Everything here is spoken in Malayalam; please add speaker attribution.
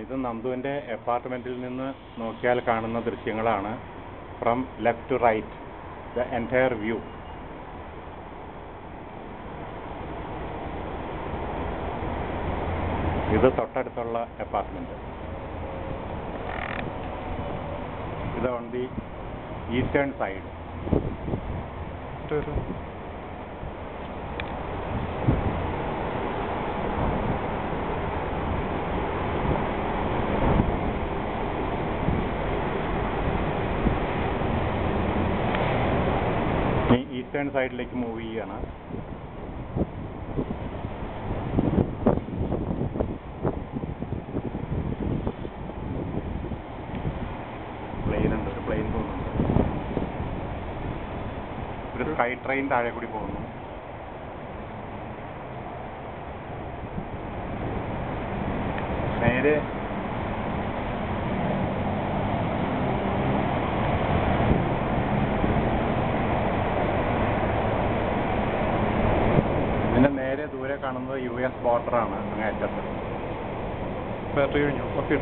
Speaker 1: ഇത് നന്ദുവിൻ്റെ അപ്പാർട്ട്മെൻറ്റിൽ നിന്ന് നോക്കിയാൽ കാണുന്ന ദൃശ്യങ്ങളാണ്. From left to right the entire view. ഇത് തൊട്ടടുത്തുള്ള അപ്പാർട്ട്മെൻറ്റ്. ഇത് on the eastern side. Eastern സൈഡിലേക്ക് മൂവ് ചെയ്യാണ്. പ്ലെയിനുണ്ട്, ഒരു പ്ലെയിൻ പോകുന്നുണ്ട്. ഒരു സ്കൈ ട്രെയിൻ താഴെ കൂടി പോകുന്നു. നേരെ നേരെ ദൂരെ കാണുന്നത് US ബോർഡറാണ്. അങ്ങേ അറ്റത്ത്.
Speaker 2: ബാറ്ററി കഴിഞ്ഞു. ഓക്കെ.